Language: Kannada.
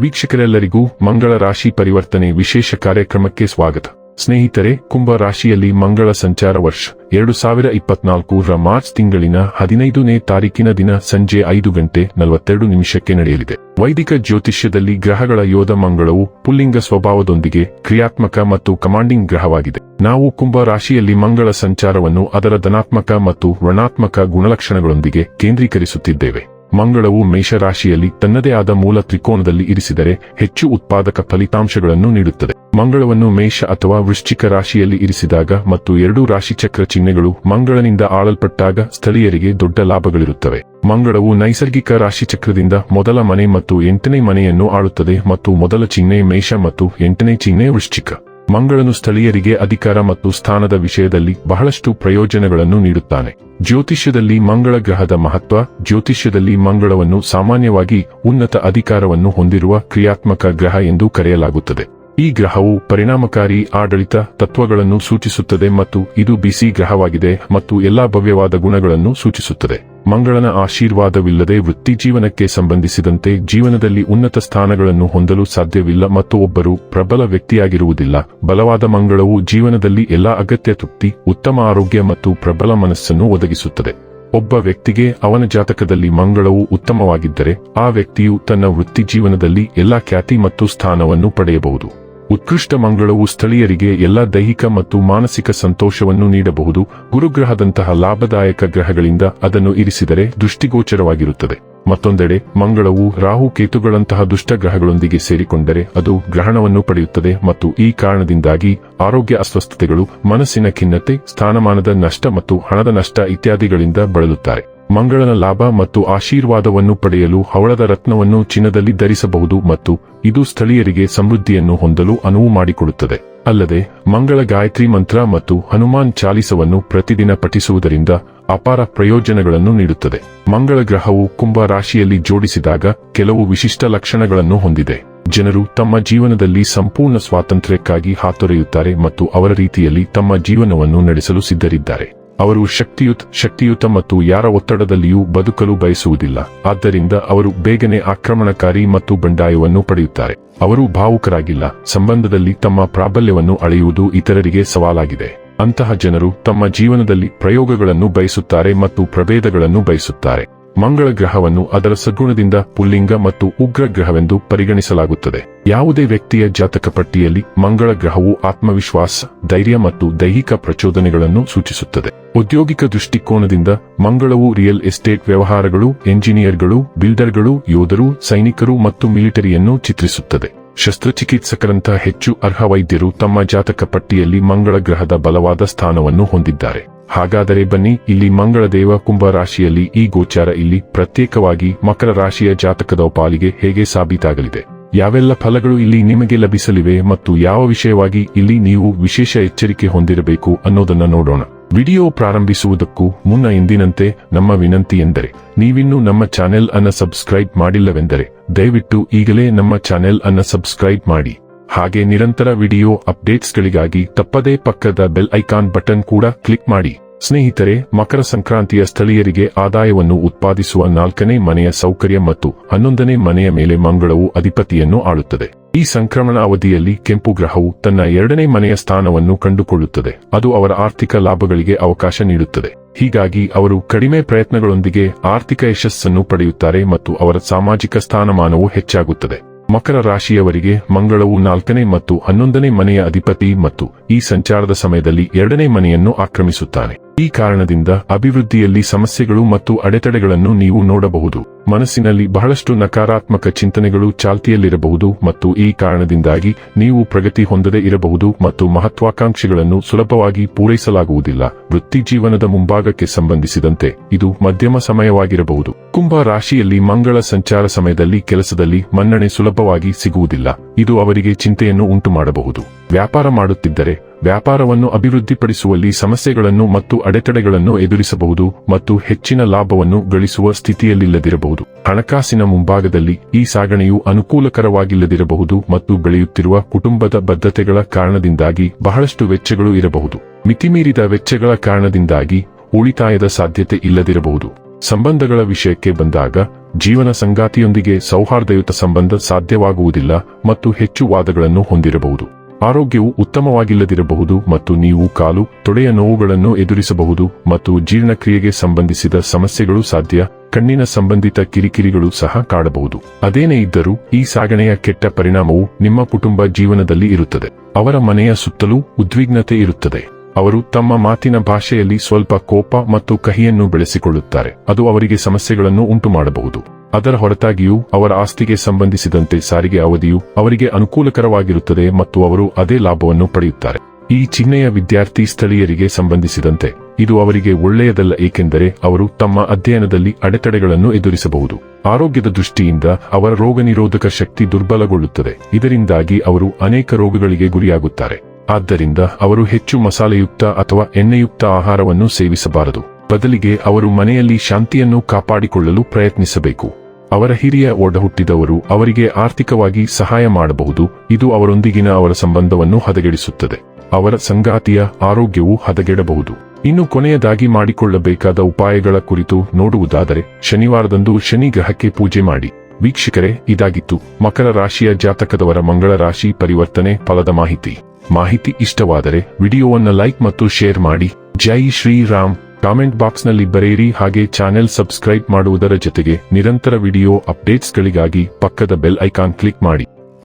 ವೀಕ್ಷಕರೆಲ್ಲರಿಗೂ ಮಂಗಳ ರಾಶಿ ಪರಿವರ್ತನೆ ವಿಶೇಷ ಕಾರ್ಯಕ್ರಮಕ್ಕೆ ಸ್ವಾಗತ. ಸ್ನೇಹಿತರೆ, ಕುಂಭ ರಾಶಿಯಲ್ಲಿ ಮಂಗಳ ಸಂಚಾರ ವರ್ಷ 2024ರ ಮಾರ್ಚ್ ತಿಂಗಳಿನ 15ನೇ ತಾರೀಕಿನ ದಿನ ಸಂಜೆ 5:42 ನಡೆಯಲಿದೆ. ವೈದಿಕ ಜ್ಯೋತಿಷ್ಯದಲ್ಲಿ ಗ್ರಹಗಳ ಯೋಧ ಮಂಗಳವು ಪುಲ್ಲಿಂಗ ಸ್ವಭಾವದೊಂದಿಗೆ ಕ್ರಿಯಾತ್ಮಕ ಮತ್ತು ಕಮಾಂಡಿಂಗ್ ಗ್ರಹವಾಗಿದೆ. ನಾವು ಕುಂಭ ರಾಶಿಯಲ್ಲಿ ಮಂಗಳ ಸಂಚಾರವನ್ನು ಅದರ ಧನಾತ್ಮಕ ಮತ್ತು ಋಣಾತ್ಮಕ ಗುಣಲಕ್ಷಣಗಳೊಂದಿಗೆ ಕೇಂದ್ರೀಕರಿಸುತ್ತಿದ್ದೇವೆ. ಮಂಗಳವು ಮೇಷರಾಶಿಯಲ್ಲಿ ತನ್ನದೇ ಆದ ಮೂಲ ತ್ರಿಕೋನದಲ್ಲಿ ಇರಿಸಿದರೆ ಹೆಚ್ಚು ಉತ್ಪಾದಕ ಫಲಿತಾಂಶಗಳನ್ನು ನೀಡುತ್ತದೆ. ಮಂಗಳವನ್ನು ಮೇಷ ಅಥವಾ ವೃಶ್ಚಿಕ ರಾಶಿಯಲ್ಲಿ ಇರಿಸಿದಾಗ ಮತ್ತು ಎರಡೂ ರಾಶಿಚಕ್ರ ಚಿಹ್ನೆಗಳು ಮಂಗಳನಿಂದ ಆಳಲ್ಪಟ್ಟಾಗ ಸ್ಥಳೀಯರಿಗೆ ದೊಡ್ಡ ಲಾಭಗಳಿರುತ್ತವೆ. ಮಂಗಳವು ನೈಸರ್ಗಿಕ ರಾಶಿಚಕ್ರದಿಂದ ಮೊದಲ ಮನೆ ಮತ್ತು 8ನೇ ಮನೆಯನ್ನು ಆಳುತ್ತದೆ ಮತ್ತು ಮೊದಲ ಚಿಹ್ನೆ ಮೇಷ ಮತ್ತು 8ನೇ ಚಿಹ್ನೆ ವೃಶ್ಚಿಕ. ಮಂಗಳನು ಸ್ಥಳೀಯರಿಗೆ ಅಧಿಕಾರ ಮತ್ತು ಸ್ಥಾನದ ವಿಷಯದಲ್ಲಿ ಬಹಳಷ್ಟು ಪ್ರಯೋಜನಗಳನ್ನು ನೀಡುತ್ತಾನೆ. ಜ್ಯೋತಿಷ್ಯದಲ್ಲಿ ಮಂಗಳ ಗ್ರಹದ ಮಹತ್ವ. ಜ್ಯೋತಿಷ್ಯದಲ್ಲಿ ಮಂಗಳವನ್ನು ಸಾಮಾನ್ಯವಾಗಿ ಉನ್ನತ ಅಧಿಕಾರವನ್ನು ಹೊಂದಿರುವ ಕ್ರಿಯಾತ್ಮಕ ಗ್ರಹ ಎಂದು ಕರೆಯಲಾಗುತ್ತದೆ. ಈ ಗ್ರಹವು ಪರಿಣಾಮಕಾರಿ ಆಡಳಿತ ತತ್ವಗಳನ್ನು ಸೂಚಿಸುತ್ತದೆ ಮತ್ತು ಇದು ಬಿಸಿ ಗ್ರಹವಾಗಿದೆ ಮತ್ತು ಎಲ್ಲಾ ಭವ್ಯವಾದ ಗುಣಗಳನ್ನು ಸೂಚಿಸುತ್ತದೆ. ಮಂಗಳನ ಆಶೀರ್ವಾದವಿಲ್ಲದೆ ವೃತ್ತಿ ಜೀವನಕ್ಕೆ ಸಂಬಂಧಿಸಿದಂತೆ ಜೀವನದಲ್ಲಿ ಉನ್ನತ ಸ್ಥಾನಗಳನ್ನು ಹೊಂದಲು ಸಾಧ್ಯವಿಲ್ಲ ಮತ್ತು ಒಬ್ಬರು ಪ್ರಬಲ ವ್ಯಕ್ತಿಯಾಗಿರುವುದಿಲ್ಲ. ಬಲವಾದ ಮಂಗಳವು ಜೀವನದಲ್ಲಿ ಎಲ್ಲಾ ಅಗತ್ಯ ತೃಪ್ತಿ, ಉತ್ತಮ ಆರೋಗ್ಯ ಮತ್ತು ಪ್ರಬಲ ಮನಸ್ಸನ್ನು ಒದಗಿಸುತ್ತದೆ. ಒಬ್ಬ ವ್ಯಕ್ತಿಗೆ ಅವನ ಜಾತಕದಲ್ಲಿ ಮಂಗಳವು ಉತ್ತಮವಾಗಿದ್ದರೆ ಆ ವ್ಯಕ್ತಿಯು ತನ್ನ ವೃತ್ತಿ ಜೀವನದಲ್ಲಿ ಎಲ್ಲಾ ಖ್ಯಾತಿ ಮತ್ತು ಸ್ಥಾನವನ್ನು ಪಡೆಯಬಹುದು. ಉತ್ಕೃಷ್ಟ ಮಂಗಳವು ಸ್ಥಳೀಯರಿಗೆ ಎಲ್ಲ ದೈಹಿಕ ಮತ್ತು ಮಾನಸಿಕ ಸಂತೋಷವನ್ನು ನೀಡಬಹುದು. ಗುರುಗ್ರಹದಂತಹ ಲಾಭದಾಯಕ ಗ್ರಹಗಳಿಂದ ಅದನ್ನು ಇರಿಸಿದರೆ ದೃಷ್ಟಿಗೋಚರವಾಗಿರುತ್ತದೆ. ಮತ್ತೊಂದೆಡೆ ಮಂಗಳವು ರಾಹು ಕೇತುಗಳಂತಹ ದುಷ್ಟ ಗ್ರಹಗಳೊಂದಿಗೆ ಸೇರಿಕೊಂಡರೆ ಅದು ಗ್ರಹಣವನ್ನು ಪಡೆಯುತ್ತದೆ ಮತ್ತು ಈ ಕಾರಣದಿಂದಾಗಿ ಆರೋಗ್ಯ ಅಸ್ವಸ್ಥತೆಗಳು, ಮನಸ್ಸಿನ ಖಿನ್ನತೆ, ಸ್ಥಾನಮಾನದ ನಷ್ಟ ಮತ್ತು ಹಣದ ನಷ್ಟ ಇತ್ಯಾದಿಗಳಿಂದ ಬಳಲುತ್ತಾರೆ. ಮಂಗಳನ ಲಾಭ ಮತ್ತು ಆಶೀರ್ವಾದವನ್ನು ಪಡೆಯಲು ಹವಳದ ರತ್ನವನ್ನು ಚಿನ್ನದಲ್ಲಿ ಧರಿಸಬಹುದು ಮತ್ತು ಇದು ಸ್ಥಳೀಯರಿಗೆ ಸಮೃದ್ಧಿಯನ್ನು ಹೊಂದಲು ಅನುವು ಮಾಡಿಕೊಡುತ್ತದೆ. ಅಲ್ಲದೆ ಮಂಗಳ ಗಾಯತ್ರಿ ಮಂತ್ರ ಮತ್ತು ಹನುಮಾನ್ ಚಾಲಿಸವನ್ನು ಪ್ರತಿದಿನ ಪಠಿಸುವುದರಿಂದ ಅಪಾರ ಪ್ರಯೋಜನಗಳನ್ನು ನೀಡುತ್ತದೆ. ಮಂಗಳ ಗ್ರಹವು ಕುಂಭ ರಾಶಿಯಲ್ಲಿ ಜೋಡಿಸಿದಾಗ ಕೆಲವು ವಿಶಿಷ್ಟ ಲಕ್ಷಣಗಳನ್ನು ಹೊಂದಿದೆ. ಜನರು ತಮ್ಮ ಜೀವನದಲ್ಲಿ ಸಂಪೂರ್ಣ ಸ್ವಾತಂತ್ರ್ಯಕ್ಕಾಗಿ ಹಾತೊರೆಯುತ್ತಾರೆ ಮತ್ತು ಅವರ ರೀತಿಯಲ್ಲಿ ತಮ್ಮ ಜೀವನವನ್ನು ನಡೆಸಲು ಸಿದ್ಧರಿದ್ದಾರೆ. ಅವರು ಶಕ್ತಿಯುತ ಮತ್ತು ಯಾರ ಒತ್ತಡದಲ್ಲಿಯೂ ಬದುಕಲು ಬಯಸುವುದಿಲ್ಲ. ಆದ್ದರಿಂದ ಅವರು ಬೇಗನೆ ಆಕ್ರಮಣಕಾರಿ ಮತ್ತು ಬಂಡಾಯವನ್ನು ಪಡೆಯುತ್ತಾರೆ. ಅವರು ಭಾವುಕರಾಗಿಲ್ಲ. ಸಂಬಂಧದಲ್ಲಿ ತಮ್ಮ ಪ್ರಾಬಲ್ಯವನ್ನು ಅಳೆಯುವುದು ಇತರರಿಗೆ ಸವಾಲಾಗಿದೆ. ಅಂತಹ ಜನರು ತಮ್ಮ ಜೀವನದಲ್ಲಿ ಪ್ರಯೋಗಗಳನ್ನು ಬಯಸುತ್ತಾರೆ ಮತ್ತು ಪ್ರಭೇದಗಳನ್ನು ಬಯಸುತ್ತಾರೆ. ಮಂಗಳ ಗ್ರಹವನ್ನು ಅದರ ಸದ್ಗುಣದಿಂದ ಪುಲ್ಲಿಂಗ ಮತ್ತು ಉಗ್ರ ಗ್ರಹವೆಂದು ಪರಿಗಣಿಸಲಾಗುತ್ತದೆ. ಯಾವುದೇ ವ್ಯಕ್ತಿಯ ಜಾತಕ ಪಟ್ಟಿಯಲ್ಲಿ ಮಂಗಳ ಗ್ರಹವು ಆತ್ಮವಿಶ್ವಾಸ, ಧೈರ್ಯ ಮತ್ತು ದೈಹಿಕ ಪ್ರಚೋದನೆಗಳನ್ನು ಸೂಚಿಸುತ್ತದೆ. ಔದ್ಯೋಗಿಕ ದೃಷ್ಟಿಕೋನದಿಂದ ಮಂಗಳವು ರಿಯಲ್ ಎಸ್ಟೇಟ್ ವ್ಯವಹಾರಗಳು, ಎಂಜಿನಿಯರ್ಗಳು, ಬಿಲ್ಡರ್ಗಳು, ಯೋಧರು, ಸೈನಿಕರು ಮತ್ತು ಮಿಲಿಟರಿಯನ್ನು ಚಿತ್ರಿಸುತ್ತದೆ. ಶಸ್ತ್ರಚಿಕಿತ್ಸಕರಂತಹ ಹೆಚ್ಚು ಅರ್ಹ ವೈದ್ಯರು ತಮ್ಮ ಜಾತಕ ಪಟ್ಟಿಯಲ್ಲಿ ಮಂಗಳ ಗ್ರಹದ ಬಲವಾದ ಸ್ಥಾನವನ್ನು ಹೊಂದಿದ್ದಾರೆ. ಹಾಗಾದರೆ ಬನ್ನಿ, ಇಲ್ಲಿ ಮಂಗಳ ದೇವ ಕುಂಭ ರಾಶಿಯಲ್ಲಿ ಈ ಗೋಚಾರ ಇಲ್ಲಿ ಪ್ರತ್ಯೇಕವಾಗಿ ಮಕರ ರಾಶಿಯ ಜಾತಕದ ಪಾಲಿಗೆ ಹೇಗೆ ಸಾಬೀತಾಗಲಿದೆ, ಯಾವೆಲ್ಲ ಫಲಗಳು ಇಲ್ಲಿ ನಿಮಗೆ ಲಭಿಸಲಿವೆ ಮತ್ತು ಯಾವ ವಿಷಯವಾಗಿ ಇಲ್ಲಿ ನೀವು ವಿಶೇಷ ಎಚ್ಚರಿಕೆ ಹೊಂದಿರಬೇಕು ಅನ್ನೋದನ್ನ ನೋಡೋಣ. ವಿಡಿಯೋ ಪ್ರಾರಂಭಿಸುವುದಕ್ಕೂ ಮುನ್ನ ಎಂದಿನಂತೆ ನಮ್ಮ ವಿನಂತಿ ಎಂದರೆ, ನೀವಿನ್ನೂ ನಮ್ಮ ಚಾನೆಲ್ ಅನ್ನು ಸಬ್ಸ್ಕ್ರೈಬ್ ಮಾಡಿಲ್ಲವೆಂದರೆ ದಯವಿಟ್ಟು ಈಗಲೇ ನಮ್ಮ ಚಾನೆಲ್ ಅನ್ನು ಸಬ್ಸ್ಕ್ರೈಬ್ ಮಾಡಿ. ಹಾಗೆ ನಿರಂತರ ವಿಡಿಯೋ ಅಪ್ಡೇಟ್ಸ್ಗಳಿಗಾಗಿ ತಪ್ಪದೇ ಪಕ್ಕದ ಬೆಲ್ ಐಕಾನ್ ಬಟನ್ ಕೂಡ ಕ್ಲಿಕ್ ಮಾಡಿ. ಸ್ನೇಹಿತರೆ, ಮಕರ ಸಂಕ್ರಾಂತಿಯ ಸ್ಥಳೀಯರಿಗೆ ಆದಾಯವನ್ನು ಉತ್ಪಾದಿಸುವ 4ನೇ ಮನೆಯ ಸೌಕರ್ಯ ಮತ್ತು 11ನೇ ಮನೆಯ ಮೇಲೆ ಮಂಗಳವು ಅಧಿಪತಿಯನ್ನು ಆಳುತ್ತದೆ. ಈ ಸಂಕ್ರಮಣ ಅವಧಿಯಲ್ಲಿ ಕೆಂಪು ಗ್ರಹವು ತನ್ನ 2ನೇ ಮನೆಯ ಸ್ಥಾನವನ್ನು ಕಂಡುಕೊಳ್ಳುತ್ತದೆ. ಅದು ಅವರ ಆರ್ಥಿಕ ಲಾಭಗಳಿಗೆ ಅವಕಾಶ ನೀಡುತ್ತದೆ. ಹೀಗಾಗಿ ಅವರು ಕಡಿಮೆ ಪ್ರಯತ್ನಗಳೊಂದಿಗೆ ಆರ್ಥಿಕ ಯಶಸ್ಸನ್ನು ಪಡೆಯುತ್ತಾರೆ ಮತ್ತು ಅವರ ಸಾಮಾಜಿಕ ಸ್ಥಾನಮಾನವು ಹೆಚ್ಚಾಗುತ್ತದೆ. ಮಕರ ರಾಶಿಯವರಿಗೆ ಮಂಗಳವು 4ನೇ ಮತ್ತು 11ನೇ ಮನೆಯ ಅಧಿಪತಿ ಮತ್ತು ಈ ಸಂಚಾರದ ಸಮಯದಲ್ಲಿ 2ನೇ ಮನೆಯನ್ನು ಆಕ್ರಮಿಸುತ್ತಾನೆ. ಈ ಕಾರಣದಿಂದ ಅಭಿವೃದ್ಧಿಯಲ್ಲಿ ಸಮಸ್ಯೆಗಳು ಮತ್ತು ಅಡೆತಡೆಗಳನ್ನು ನೀವು ನೋಡಬಹುದು. ಮನಸ್ಸಿನಲ್ಲಿ ಬಹಳಷ್ಟು ನಕಾರಾತ್ಮಕ ಚಿಂತನೆಗಳು ಚಾಲ್ತಿಯಲ್ಲಿರಬಹುದು ಮತ್ತು ಈ ಕಾರಣದಿಂದಾಗಿ ನೀವು ಪ್ರಗತಿ ಹೊಂದದೇ ಇರಬಹುದು ಮತ್ತು ಮಹತ್ವಾಕಾಂಕ್ಷೆಗಳನ್ನು ಸುಲಭವಾಗಿ ಪೂರೈಸಲಾಗುವುದಿಲ್ಲ. ವೃತ್ತಿ ಜೀವನದ ಮುಂಭಾಗಕ್ಕೆ ಸಂಬಂಧಿಸಿದಂತೆ ಇದು ಮಧ್ಯಮ ಸಮಯವಾಗಿರಬಹುದು. ಕುಂಭ ರಾಶಿಯಲ್ಲಿ ಮಂಗಳ ಸಂಚಾರ ಸಮಯದಲ್ಲಿ ಕೆಲಸದಲ್ಲಿ ಮನ್ನಣೆ ಸುಲಭವಾಗಿ ಸಿಗುವುದಿಲ್ಲ. ಇದು ಅವರಿಗೆ ಚಿಂತೆಯನ್ನು ಉಂಟುಮಾಡಬಹುದು. ವ್ಯಾಪಾರ ಮಾಡುತ್ತಿದ್ದರೆ ವ್ಯಾಪಾರವನ್ನು ಅಭಿವೃದ್ಧಿಪಡಿಸುವಲ್ಲಿ ಸಮಸ್ಯೆಗಳನ್ನು ಮತ್ತು ಅಡೆತಡೆಗಳನ್ನು ಎದುರಿಸಬಹುದು ಮತ್ತು ಹೆಚ್ಚಿನ ಲಾಭವನ್ನು ಗಳಿಸುವ ಸ್ಥಿತಿಯಲ್ಲಿಲ್ಲದಿರಬಹುದು. ಹಣಕಾಸಿನ ಮುಂಭಾಗದಲ್ಲಿ ಈ ಸಾಗಣೆಯು ಅನುಕೂಲಕರವಾಗಿಲ್ಲದಿರಬಹುದು ಮತ್ತು ಬೆಳೆಯುತ್ತಿರುವ ಕುಟುಂಬದ ಬದ್ಧತೆಗಳ ಕಾರಣದಿಂದಾಗಿ ಬಹಳಷ್ಟು ವೆಚ್ಚಗಳು ಇರಬಹುದು. ಮಿತಿಮೀರಿದ ವೆಚ್ಚಗಳ ಕಾರಣದಿಂದಾಗಿ ಉಳಿತಾಯದ ಸಾಧ್ಯತೆ ಇಲ್ಲದಿರಬಹುದು. ಸಂಬಂಧಗಳ ವಿಷಯಕ್ಕೆ ಬಂದಾಗ ಜೀವನ ಸಂಗಾತಿಯೊಂದಿಗೆ ಸೌಹಾರ್ದಯುತ ಸಂಬಂಧ ಸಾಧ್ಯವಾಗುವುದಿಲ್ಲ ಮತ್ತು ಹೆಚ್ಚು ವಾದಗಳನ್ನು ಹೊಂದಿರಬಹುದು. ಆರೋಗ್ಯವು ಉತ್ತಮವಾಗಿಲ್ಲದಿರಬಹುದು ಮತ್ತು ನೀವು ಕಾಲು ತೊಡೆಯ ನೋವುಗಳನ್ನು ಎದುರಿಸಬಹುದು ಮತ್ತು ಜೀರ್ಣಕ್ರಿಯೆಗೆ ಸಂಬಂಧಿಸಿದ ಸಮಸ್ಯೆಗಳು ಸಾಧ್ಯ. ಕಣ್ಣಿನ ಸಂಬಂಧಿತ ಕಿರಿಕಿರಿಗಳು ಸಹ ಕಾಡಬಹುದು. ಅದೇನೇ ಇದ್ದರೂ ಈ ಸಾಗಣೆಯ ಕೆಟ್ಟ ಪರಿಣಾಮವು ನಿಮ್ಮ ಕುಟುಂಬ ಜೀವನದಲ್ಲಿ ಇರುತ್ತದೆ. ಅವರ ಮನೆಯ ಸುತ್ತಲೂ ಉದ್ವಿಗ್ನತೆ ಇರುತ್ತದೆ. ಅವರು ತಮ್ಮ ಮಾತಿನ ಭಾಷೆಯಲ್ಲಿ ಸ್ವಲ್ಪ ಕೋಪ ಮತ್ತು ಕಹಿಯನ್ನು ಬೆಳೆಸಿಕೊಳ್ಳುತ್ತಾರೆ. ಅದು ಅವರಿಗೆ ಸಮಸ್ಯೆಗಳನ್ನು ಉಂಟುಮಾಡಬಹುದು. ಅದರ ಹೊರತಾಗಿಯೂ ಅವರ ಆಸ್ತಿಗೆ ಸಂಬಂಧಿಸಿದಂತೆ ಸಾರಿಗೆ ಅವಧಿಯು ಅವರಿಗೆ ಅನುಕೂಲಕರವಾಗಿರುತ್ತದೆ ಮತ್ತು ಅವರು ಅದೇ ಲಾಭವನ್ನು ಪಡೆಯುತ್ತಾರೆ. ಈ ಚಿಹ್ನೆಯ ವಿದ್ಯಾರ್ಥಿ ಸ್ಥಳೀಯರಿಗೆ ಸಂಬಂಧಿಸಿದಂತೆ ಇದು ಅವರಿಗೆ ಒಳ್ಳೆಯದಲ್ಲ, ಏಕೆಂದರೆ ಅವರು ತಮ್ಮ ಅಧ್ಯಯನದಲ್ಲಿ ಅಡೆತಡೆಗಳನ್ನು ಎದುರಿಸಬಹುದು. ಆರೋಗ್ಯದ ದೃಷ್ಟಿಯಿಂದ ಅವರ ರೋಗನಿರೋಧಕ ಶಕ್ತಿ ದುರ್ಬಲಗೊಳ್ಳುತ್ತದೆ. ಇದರಿಂದಾಗಿ ಅವರು ಅನೇಕ ರೋಗಗಳಿಗೆ ಗುರಿಯಾಗುತ್ತಾರೆ. ಆದ್ದರಿಂದ ಅವರು ಹೆಚ್ಚು ಮಸಾಲೆಯುಕ್ತ ಅಥವಾ ಎಣ್ಣೆಯುಕ್ತ ಆಹಾರವನ್ನು ಸೇವಿಸಬಾರದು. ಬದಲಿಗೆ ಅವರು ಮನೆಯಲ್ಲಿ ಶಾಂತಿಯನ್ನು ಕಾಪಾಡಿಕೊಳ್ಳಲು ಪ್ರಯತ್ನಿಸಬೇಕು. ಅವರ ಹಿರಿಯ ಒಡಹುಟ್ಟಿದವರು ಅವರಿಗೆ ಆರ್ಥಿಕವಾಗಿ ಸಹಾಯ ಮಾಡಬಹುದು. ಇದು ಅವರೊಂದಿಗಿನ ಅವರ ಸಂಬಂಧವನ್ನು ಹದಗೆಡಿಸುತ್ತದೆ. ಅವರ ಸಂಗಾತಿಯ ಆರೋಗ್ಯವು ಹದಗೆಡಬಹುದು. ಇನ್ನು ಕೊನೆಯದಾಗಿ ಮಾಡಿಕೊಳ್ಳಬೇಕಾದ ಉಪಾಯಗಳ ಕುರಿತು ನೋಡುವುದಾದರೆ, ಶನಿವಾರದಂದು ಶನಿ ಗ್ರಹಕ್ಕೆ ಪೂಜೆ ಮಾಡಿ. ವೀಕ್ಷಕರೇ, ಇದಾಗಿತ್ತು ಮಕರ ರಾಶಿಯ ಜಾತಕದವರ ಮಂಗಳ ರಾಶಿ ಪರಿವರ್ತನೆ ಫಲದ ಮಾಹಿತಿ ಇಷ್ಟವಾದರೆ ವಿಡಿಯೋವನ್ನು ಲೈಕ್ ಮತ್ತು ಶೇರ್ ಮಾಡಿ. ಜೈ ಶ್ರೀರಾಮ್. ಕಾಮೆಂಟ್ ಬಾಕ್ಸ್ನಲ್ಲಿ ಬರೆಯಿರಿ. ಹಾಗೆ ಚಾನೆಲ್ ಸಬ್ಸ್ಕ್ರೈಬ್ ಮಾಡುವುದರ ಜೊತೆಗೆ ನಿರಂತರ ವಿಡಿಯೋ ಅಪ್ಡೇಟ್ಸ್ಗಳಿಗಾಗಿ ಪಕ್ಕದ ಬೆಲ್ ಐಕಾನ್ ಕ್ಲಿಕ್ ಮಾಡಿ.